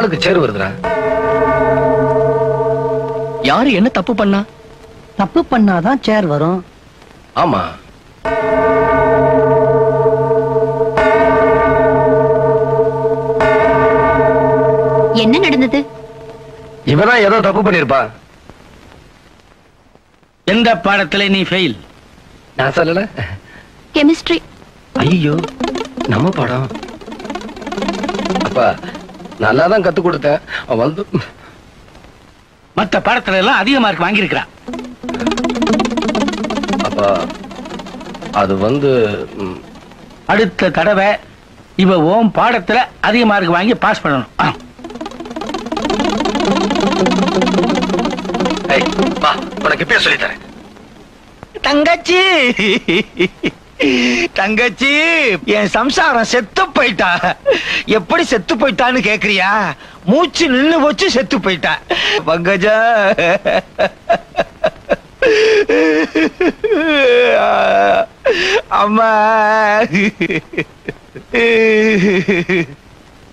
ஆளுக்கு சேர் வருதுடா. யாரு என்ன தப்பு பண்ணா? தப்பு பண்ணாதான் சேர் வரும். ஆமா. என்ன நடந்தது? இவதான் ஏதோ தப்பு பண்ணிருப்பா. எந்த பாடத்துல நீ ஃபெயில்? நான் சொல்லல. கெமிஸ்ட்ரி. ஐயோ, நம்ம பாடம். அப்பா நல்லாதான் கத்து கொடுத்தேன். வந்து மத்த பாடத்துல எல்லாம் அதிக மார்க் வாங்கியிருக்கிறா. அப்பா அது வந்து அடுத்த தடவை இவ ஓம் பாடத்துல அதிக மார்க் வாங்கி பாஸ் பண்ணணும். உனக்கு இப்பயே சொல்லித்தரேன். தங்கச்சி தங்கச்சி, என் சம்சாரம் செத்து போயிட்டா. எப்படி செத்து போயிட்டான்னு கேக்குறியா? மூச்சு நின்னு போச்சு, செத்து போயிட்டா. பங்கஜா, அம்மா,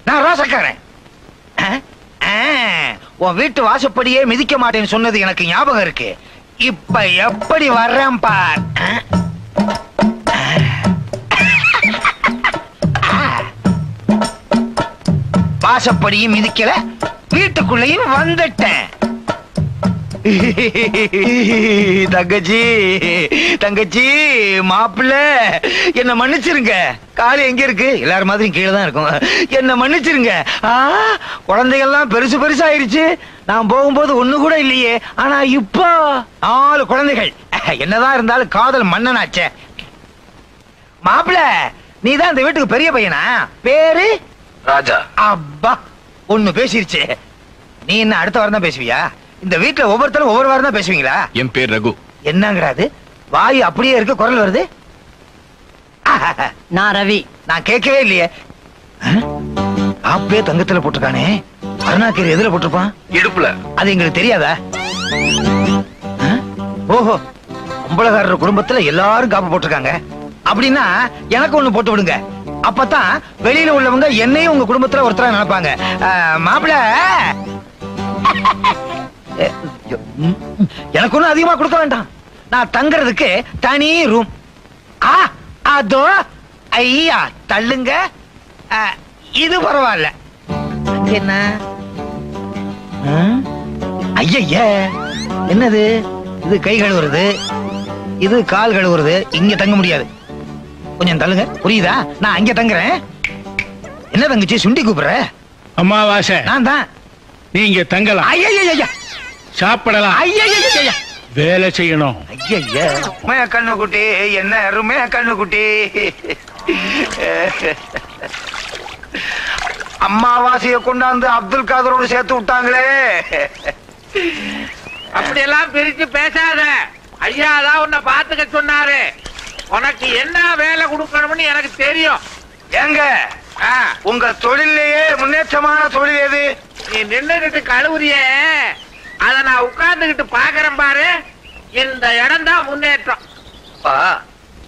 நான் ரோசக்காரன். உன் வீட்டு வாசப்படியே மிதிக்க மாட்டேன்னு சொன்னது எனக்கு ஞாபகம் இருக்கு. இப்ப எப்படி வர்றேன் பார். வாசப்படியும் மிதிக்கல, வீட்டுக்குள்ளையும் வந்துட்டேன். தங்கச்சி தங்கச்சி, மாப்பிள்ள என்ன மன்னிச்சிருங்க. காலு எங்க இருக்கு? எல்லாரும் மாதிரி கீழே தான் இருக்கும். என்ன மன்னிச்சிருங்க. குழந்தைகள்லாம் பெருசு பெருசாயிருச்சு. நான் போகும்போது ஒண்ணு கூட இல்லையே. ஆனா இப்போ 4 குழந்தைகள். என்னதான் இருந்தாலும் காதல் மன்னனாச்சே. மாப்பிள்ள, நீதான் இந்த வீட்டுக்கு பெரிய பையனா? பேரு ராஜா. அப்பா, ஒண்ணு பேசிருச்சு. நீ என்ன அடுத்த வாரம் தான் பேசுவியா? இந்த வீட்டுல ஒவ்வொருத்தரும் ஒவ்வொரு வாரம் தான் பேசுவீங்களா? என் பேர் ரகு. என்னங்கிறாது? வாய் அப்படியே இருக்கு, குரல் வருது. நான் ரவி. நான் கேட்கவே இல்லையே. ஆப்பே தங்கத்துல போட்டிருக்கானே, அருணாக்கீரை எதுல போட்டிருப்பான்? இடுப்புல. அது எங்களுக்கு தெரியாதா? ஓஹோ, அம்பலகாரர் குடும்பத்துல எல்லாரும் காப்பு போட்டிருக்காங்க. அப்படின்னா எனக்கு ஒண்ணு போட்டு விடுங்க. அப்பதான் வெளியில உள்ளவங்க என்னையும் உங்க குடும்பத்துல ஒருத்தரா நினைப்பாங்க. மாப்பிள்ள, எனக்கு ஒண்ணும் அதிகமா கொடுக்க வேண்டாம். நான் தங்கறதுக்கு தனி ரூம். அதோ ஐயா தள்ளுங்க. இது பரவாயில்ல. என்ன ஐயா, என்னது இது? கை கழுவுறது, இது கால் கழுவுறது. இங்க தங்க முடியாது. கொஞ்சம் தள்ளுங்க, புரியுதா? நான் அங்க தங்குறேன். என்ன தங்கச்சி சுண்டி கூப்பிடுற? அம்மாவாசை. நான் தான். நீங்க தங்கலாம். ஐயா, சாப்பிடலாம். ஐயா, வேலை செய்யணும். ஐயா, கண்ணுக்குட்டி, என்ன அருமையா கண்ணுக்குட்டி. அம்மாவாசைய கொண்டாந்து அப்துல் காதரோடு சேர்த்து விட்டாங்களே. அப்படியெல்லாம் பிரிச்சு பேசாத. ஐயா தான் உன்னை பாத்துக்க சொன்னாரு. உனக்கு என்ன வேலை கொடுக்கணும்னு எனக்கு தெரியும். ஏங்க, உங்க தொழிலேயே முன்னேற்றமான தொழில் எது? நீ நின்னுகிட்டு கழுவுறியே, அத நான் உட்கார்ந்துகிட்டு பாக்குறேன் பாரு. இந்த இடம் தான் முன்னேற்றம்.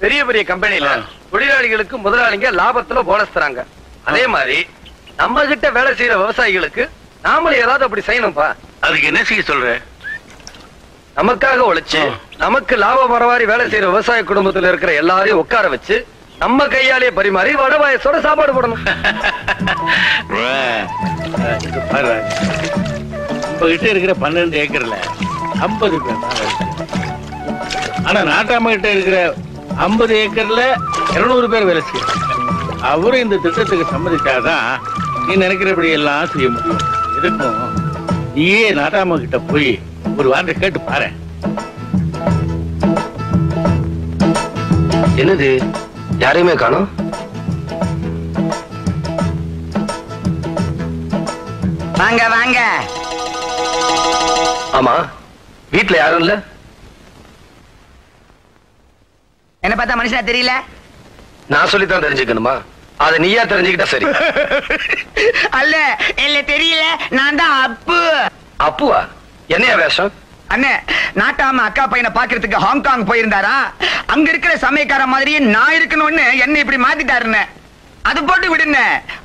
பெரிய பெரிய கம்பெனில தொழிலாளிகளுக்கு முதலாளிங்க லாபத்துல போனஸ் தராங்க. அதே மாதிரி நம்ம கிட்ட வேலை செய்யற விவசாயிகளுக்கு நாமளும் ஏதாவது அப்படி செய்யணும்பா. அதுக்கு என்ன செய்ய சொல்ற? நமக்காக உழைச்சு நமக்கு லாபம் வரவாரி வேலை செய்யற விவசாய குடும்பத்துல இருக்கிற எல்லாரையும் உட்கார வச்சு நம்ம கையாலேயே பரிமாறி வடவாயசோட சாப்பாடு போடணும். கிட்ட இருக்கிற 12 ஏக்கர்ல 50 பேர். ஆனா நாட்டாம கிட்ட இருக்கிற 50 ஏக்கர்ல 200 பேர் வேலை செய்ய. அவரும் இந்த திட்டத்துக்கு சம்மதிச்சாதான் நீ நினைக்கிறபடி எல்லாம் செய்ய முடியும். எதுக்கும் நீயே நாட்டாம கிட்ட போய் ஒரு வார்த்தை கேட்டு பாரு. என்னது, யாரையுமே காணோம்? வாங்க வாங்க. ஆமா, வீட்டுல யாரும் இல்ல. என்ன பார்த்தா மனுஷனா தெரியல? நான் சொல்லித்தான் தெரிஞ்சுக்கணுமா? அத நீயா தெரிஞ்சுக்கிட்டா சரி. அல்ல, இல்ல தெரியல. நான் தான் அப்பு. அப்புவா? என்னையா வேஷம்? அண்ணே, நாட்டாம அக்கா பையனை பாக்குறதுக்கு ஹாங்காங் போயிருந்தாரா? அங்க இருக்கிற சமயக்கார மாதிரியே நான் இருக்கணும்னு என்ன இப்படி மாத்திட்டாருன்னு. அது போட்டு விடுங்க.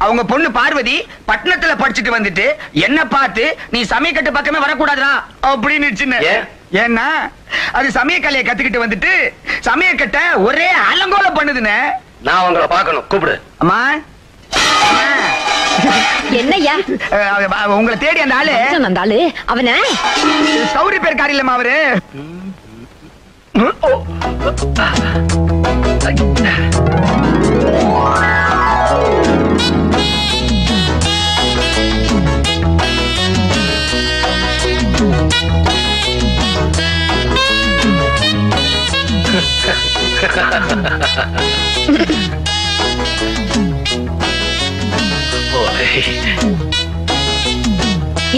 அவங்க பொண்ணு பார்வதி பட்டணத்துல படிச்சுட்டு வந்துட்டு என்ன பார்த்து நீ சமயக்கட்டு பக்கமே வரக்கூடாதுடா அப்படின்னு. ஏன்னா அது சமயக்கலையை கத்துக்கிட்டு வந்துட்டு சமயக்கட்டை ஒரே அலங்கோல பண்ணுதுன்னு. நான் உங்களை பார்க்கணும், கூப்பிடு. அம்மா என்னய்யா உங்களை தேடி அந்த ஆளு அவன சௌரி பேர் காரியலமா அவரு.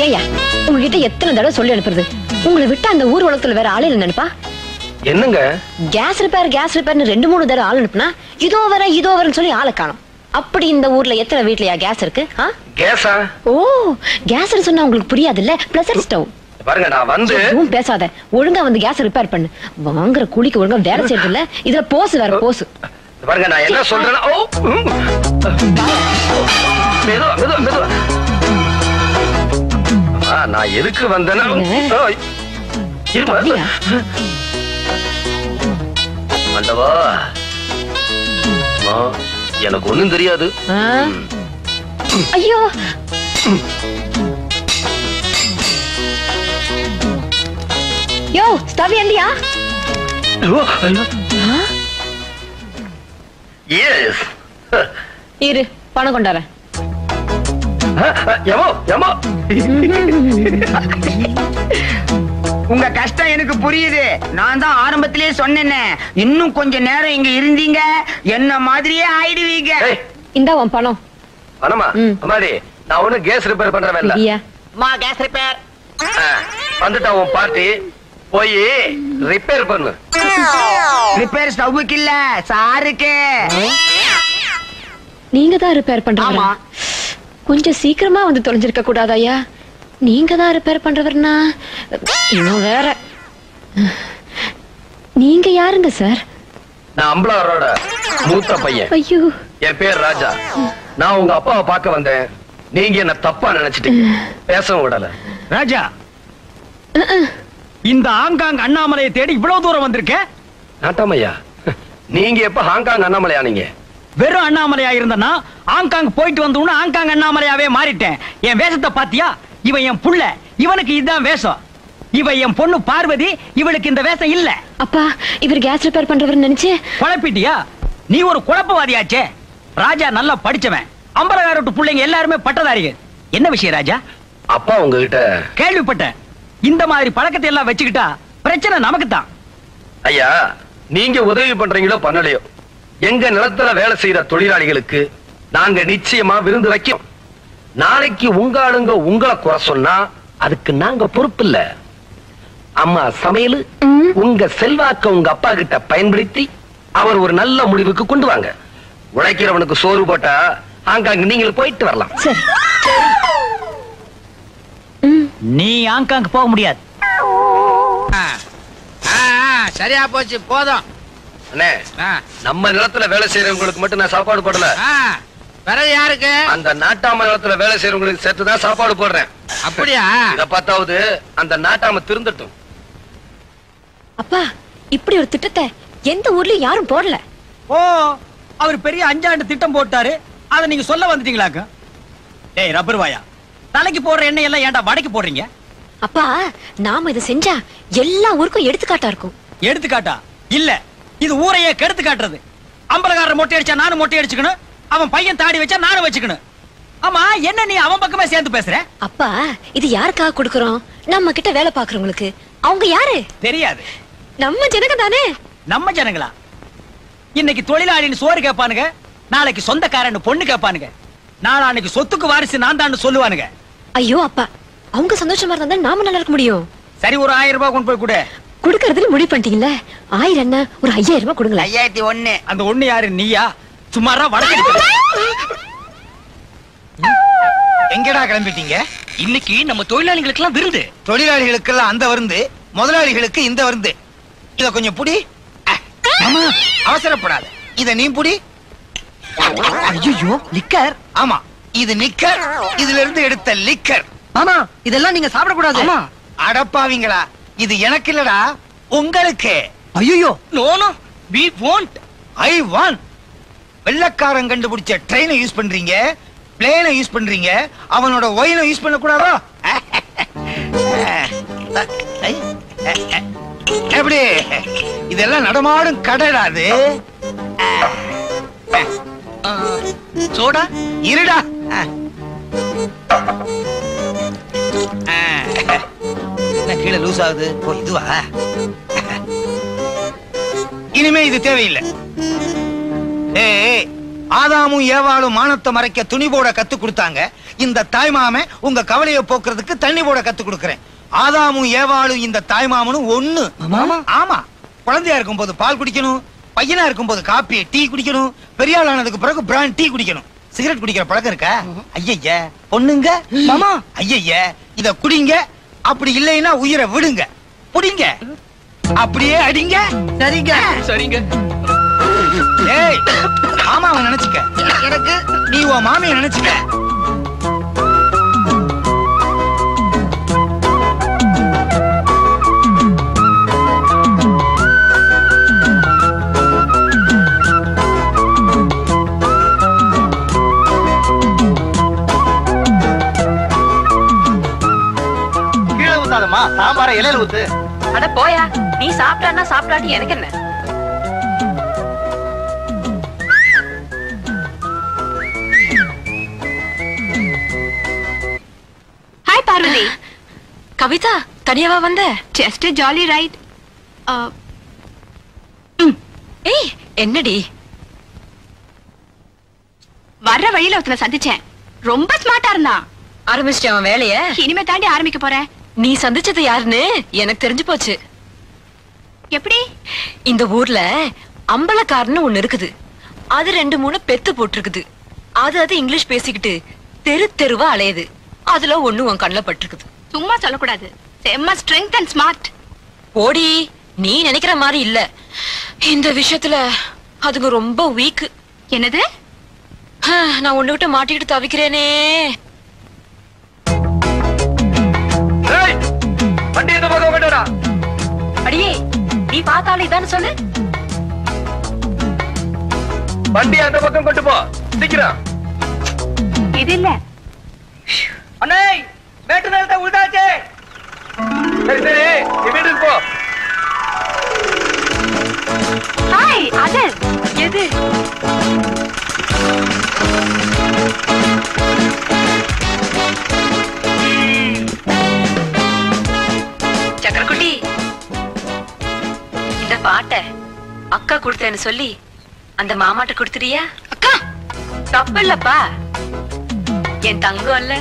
ஏயா உங்ககிட்ட எத்தனை தடவை சொல்லி அனுப்புறது? உங்களை விட்டு அந்த ஊர் உலகத்துல வேற ஆளு இல்ல நினைப்பா? என்னங்க கேஸ் ரிப்பேர்னு 2-3 தடவை ஆள் அனுப்புனா இதோ வரன்னு சொல்லி ஆளை காணும். அப்படி இந்த ஊர்ல எத்தனை வீட்லயா கேஸ் இருக்கு? கேஸா? ஓ, கேஸ்னு சொன்னா உங்களுக்கு புரியாது இல்ல? Pleasure stove. பாருங்க, நான் வந்து பேசாத, ஒழுங்கா வந்து கேஸ் ரிப்பேர் பண்ணு. வாங்குற கூலிக்கு ஒழுங்கா வேலை செய்யறது இல்ல, இதுல போஸ் வேற போஸ். பாருங்க, நான் என்ன சொல்றேன்னா நான் எதுக்கு வந்தேன்னா ஆண்டவா, எனக்கு ஒண்ணும் தெரியாது. ஐயோ, யோ ஸ்டவ் எந்தியா? எஸ், இரு பணம் கொண்டாரேன். உங்க கஷ்டம் எனக்கு புரியுது. நான் தான் ஆரம்பத்திலேயே சொன்னேனே, இன்னும் கொஞ்ச நேரம் இங்க இருந்தீங்க என்ன மாதிரியே ஆயிடுவீங்க. இந்தா உன் பணம். பணமா? அம்மாடி, நான் ஒண்ணு கேஸ் ரிப்பேர் பண்றேன் இல்ல. மா கேஸ் ரிப்பேர் வந்துட்டா உன் பார்ட்டி, போய் ரிப்பேர் பண்ணு. ரிப்பேர் ஸ்டவ்வுக்கு இல்ல, சாருக்கு. நீங்க தான் ரிப்பேர் பண்றீங்க. கொஞ்சம் சீக்கிரமா வந்து தொலைஞ்சிருக்க கூடாதாயா? நீங்க தான் ரிப்பேர் பண்றவர்னா இன்னும் வேற. நீங்க யாருங்க சார்? நான் அம்பலாரோட மூத்த பையன். ஐயோ, என் பேர் ராஜா. நான் உங்க அப்பாவை பார்க்க வந்தேன். நீங்க என்ன தப்பா நினைச்சிட்டீங்க, பேசவும் விடல. ராஜா, இந்த ஹாங்காங் அண்ணாமலையை தேடி இவ்வளவு தூரம் வந்திருக்க? நாட்டாமையா, நீங்க எப்ப ஹாங்காங் அண்ணாமலையா? நீங்க வெறும் அண்ணாமலையா இருந்தனா ஹாங்காங் போயிட்டு வந்தோம்னா ஹாங்காங் அண்ணாமலையாவே மாறிட்டேன். என் வேஷத்தை பாத்தியா? இவன் என் புள்ள, இவனுக்கு இதுதான் வேஷம். இவ என் பொண்ணு பார்வதி, இவளுக்கு இந்த வேஷம் இல்ல. அப்பா, இவர் கேஸ் ரிப்பேர் பண்றவர் நினைச்சு குழப்பிட்டியா? நீ ஒரு குழப்பவாதியாச்சே. ராஜா நல்லா படிச்சவன், அம்பலகாரட்டு பிள்ளைங்க எல்லாருமே பட்டதாரிகள். என்ன விஷயம் ராஜா? அப்பா உங்ககிட்ட கேள்விப்பட்டேன். இந்த மாதிரி பழக்கத்தை எல்லாம் வச்சுக்கிட்டா பிரச்சனை நமக்கு தான். ஐயா, நீங்க உதவி பண்றீங்களோ பண்ணலையோ, எங்க நிலத்துல வேலை செய்யற தொழிலாளிகளுக்கு நாங்க நிச்சயமா விருந்து வைக்கும். நாளைக்கு உங்க ஆளுங்க உங்களை குறை சொன்னா அதுக்கு நாங்க பொறுப்பு இல்ல. அம்மா சமையல் உங்க செல்வாக்க உங்க அப்பா கிட்ட பயன்படுத்தி அவர் ஒரு நல்ல முடிவுக்கு கொண்டு வாங்க. உழைக்கிறவனுக்கு சோறு போட்டா ஹாங்காங் நீங்க போயிட்டு வரலாம். நீ ஹாங்காங் போக முடியாது. சரியா போச்சு, போதும். அண்ணே, நம்ம நிலத்துல வேலை செய்யறவங்களுக்கு மட்டும் நான் சாப்பாடு போடல. பிறகு யாருக்கு? அந்த நாட்டாம நிலத்துல வேலை செய்யறவங்களுக்கு சேர்த்துதான் சாப்பாடு போடுறேன். அப்படியா? இத பார்த்தாவது அந்த நாட்டாம திருந்தட்டும். அப்பா, இப்படி ஒரு திட்டத்தை எந்த ஊர்லயும் யாரும் போடல. ஓ, அவர் பெரிய 5 ஆண்டு திட்டம் போட்டாரு, அத நீங்க சொல்ல வந்துட்டீங்களாக்க? டேய் ரப்பர் வாயா, தலைக்கு போடுற எண்ணெய் எல்லாம் ஏன்டா வடைக்கு போடுறீங்க? அப்பா, நாம இதை செஞ்சா எல்லா ஊருக்கும் எடுத்துக்காட்டா இருக்கும். எடுத்துக்காட்டா இல்ல, இது ஊரையே கெடுத்து காட்டுறது. அம்பலகாரர் மொட்டை அடிச்சா நானும் மொட்டை அடிச்சுக்கணும், அவன் பையன் தாடி வச்சா நானும் வச்சுக்கணும். ஆமா, என்ன நீ அவன் பக்கமே சேர்ந்து பேசுற? அப்பா, இது யாருக்காக கொடுக்கறோம்? நம்ம கிட்ட வேலை பாக்குறவங்களுக்கு. அவங்க யாரு தெரியாது. நம்ம ஜனங்க தானே. நம்ம ஜனங்களா? இன்னைக்கு தொழிலாளின்னு சோறு கேட்பானுங்க, நாளைக்கு சொந்தக்காரன்னு பொண்ணு கேட்பானுங்க, நாளைக்கு சொத்துக்கு வாரிசு நான் தான் சொல்லுவானுங்க. ஐயோ அப்பா, அவங்க சந்தோஷமா இருந்தா நாம நல்லா இருக்க முடியும். சரி, ஒரு 1000 ரூபாய் கொண்டு போய் கொடு. குடுக்கறதுல முடிவு பண்ணிட்டீங்கல்ல? 1000 என்ன, ஒரு 5000 ரூபாய் கொடுங்களேன். 5001. அந்த ஒண்ணு யாரு? நீயா? சும்மாரா வடக்கு. எங்கடா கிளம்பிட்டீங்க? இன்னைக்கு நம்ம தொழிலாளிகளுக்கு எல்லாம் விருந்து. தொழிலாளிகளுக்கு எல்லாம் அந்த விருந்து, முதலாளிகளுக்கு இந்த விருந்து. இத கொஞ்சம் புடி. அவசரப்படாத, இத நீ புடி. ஐயோ லிக்கர். ஆமா, இது நிக்கர், இதுல இருந்து எடுத்த லிக்கர். மாமா இதெல்லாம் நீங்க சாப்பிட கூடாது. அடப்பாவீங்களா, இது எனக்கு இல்லடா, உங்களுக்கு. ஐயோ no no, we won't. I want. வெள்ளக்காரன் கண்டுபிடிச்ச ட்ரெயினை யூஸ் பண்றீங்க, பிளேனை யூஸ் பண்றீங்க, அவனோட ஒயினை யூஸ் பண்ண கூடாதோ? எப்படி? இதெல்லாம் நடமாடும் கடைடாது. சோடா இருடா. கீழே லூஸ் ஆகுது. ஓ இதுவா? இனிமே இது தேவையில்லை. ஏய், ஆதாமும் ஏவாளும் மானத்தை மறைக்க துணி போட கத்து கொடுத்தாங்க. இந்த தாய்மாமன் உங்க கவலையை போக்குறதுக்கு தண்ணி போட கத்து கொடுக்கறேன். ஆதாமும் ஏவாளும் இந்த தாய்மாமனும் ஒண்ணு. ஆமா, குழந்தையா இருக்கும் போது பால் குடிக்கணும், பையனா இருக்கும் போது காப்பி டீ குடிக்கணும், பெரிய ஆள் ஆனதுக்கு பிறகு பிராண்ட் டீ குடிக்கணும். சிகரெட் குடிக்கிற பழக்கம் இருக்கா? ஐயய்ய பொண்ணுங்க, மாமா ஐயய்ய இத குடிங்க, அப்படி இல்லைன்னா உயிரை விடுங்க, புடிங்க, அப்படியே அடிங்க. சரிங்க சரிங்க. ஏய், மாமாவை நினைச்சுக்க, எனக்கு நீ உன் மாமியை நினைச்சுக்க. கீழே ஊத்தாதம்மா, சாம்பார இலையில ஊத்து. அட போயா, நீ சாப்பிட்டான்னா சாப்பிடாட்டி எனக்கு என்ன? ஹாய் பார்வதி. கவிதா, தனியாவா வந்த? Just jolly right. ஏய், என்னடி? வர்ற வழியில ஒருத்தனை சந்திச்சேன், ரொம்ப ஸ்மார்ட்டா இருந்தான். ஆரம்பிச்சிட்டேன் அவன் வேலைய. இனிமே தாண்டி ஆரம்பிக்க போறேன். நீ சந்திச்சது யாருன்னு எனக்கு தெரிஞ்சு போச்சு. எப்படி? இந்த ஊர்ல அம்பலக்காரன்னு ஒண்ணு இருக்குது. அது 2-3 பெத்து போட்டிருக்குது. அது இங்கிலீஷ் பேசிக்கிட்டு தெரு தெருவா அலையுது. அதுல ஒண்ணு உன் கண்ணுல பட்டிருக்குது. சும்மா சொல்லக்கூடாது, செம்ம ஸ்ட்ரெங்த் அண்ட் ஸ்மார்ட். ஓடி, நீ நினைக்கிற மாதிரி இல்ல. இந்த விஷயத்துல அதுங்க ரொம்ப வீக். என்னது? நான் ஒண்ணு விட்டு மாட்டிக்கிட்டு தவிக்கிறேனே. வண்டி இந்த பக்கம் விட்டுடா. அடியே, நீ பார்த்தாலும் இதான்னு சொல்லு. வண்டி அந்த பக்கம் கொண்டு போ, சீக்கிரம். இது இல்ல. அண்ணே, மேட்டு நேரத்தை உள்டாச்சே. சரி சரி, நீ வீட்டுக்கு போ. ஹாய், அது எது? சக்கரக்குட்டி, இந்த பாட்டை அக்கா கொடுத்தேன்னு சொல்லி அந்த மாமாட்ட கொடுத்துறியா? அக்கா, தப்பு இல்லப்பா. என் தங்கம் இல்ல,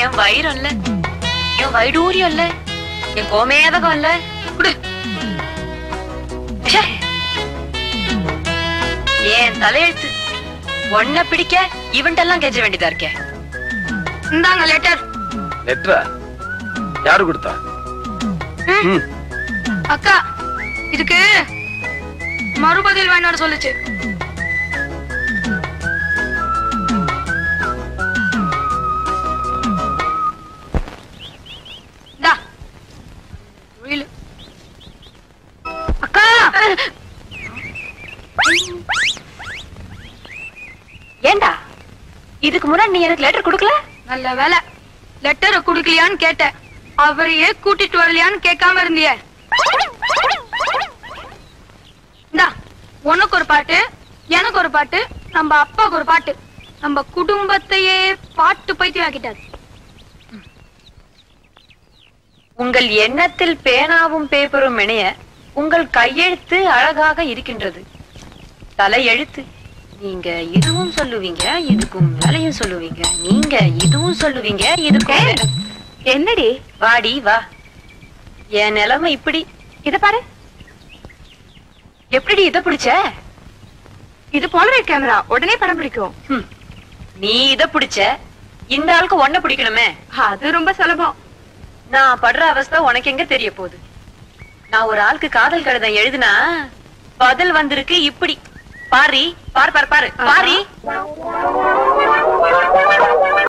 என் வயிறம் இல்ல, என் வைடூரியம் இல்ல, என் கோமேதகம் இல்ல. குடு. ச்சே. என் தலையெழுத்து ஒன்ன பிடிக்க இவன்ட்டெல்லாம் கெஞ்ச வேண்டியதா இருக்கே. இந்தாங்க லெட்டர். லெட்டரா? யாரு கொடுத்தா? அக்கா, இதுக்கு மறுபதில் வேணாம் சொல்லுச்சு. அக்கா, ஏண்டா இதுக்கு முன்னாடி நீ எனக்கு லெட்டர் கொடுக்கல? நல்ல வேலை, லெட்டரை குடுக்கலையான்னு கேட்டேன், அவரையே கூட்டிட்டு வரலையான்னு கேட்காம இருந்தியே. இந்தா, உனக்கு ஒரு பாட்டு, எனக்கு ஒரு பாட்டு, நம்ம அப்பாவுக்கு ஒரு பாட்டு, நம்ம குடும்பத்தையே பாட்டு பைத்தியம் ஆக்கிட்டாரு. உங்கள் எண்ணத்தில் பேனாவும் பேப்பரும் இணைய உங்கள் கையெழுத்து அழகாக இருக்கின்றது. தலையெழுத்து. நீங்க இதுவும் சொல்லுவீங்க, இதுக்கும் வேலையும் சொல்லுவீங்க. நீங்க இதுவும் சொல்லுவீங்க, இதுக்கும். என்னடி? வாடி வா. என் நிலைமை இப்படி. இத பாரு. எப்படி இத பிடிச்ச? இது போலரைட் கேமரா, உடனே படம் பிடிக்கும். நீ இத பிடிச்ச, இந்த ஆளுக்கு ஒன்ன பிடிக்கணுமே. அது ரொம்ப சுலபம். நான் படுற அவஸ்தை உனக்கு எங்க தெரிய போகுது? நான் ஒரு ஆளுக்கு காதல் கடிதம் எழுதுனா பதில் வந்திருக்கு இப்படி. பாரி பாரு பாரு பாரு பாரி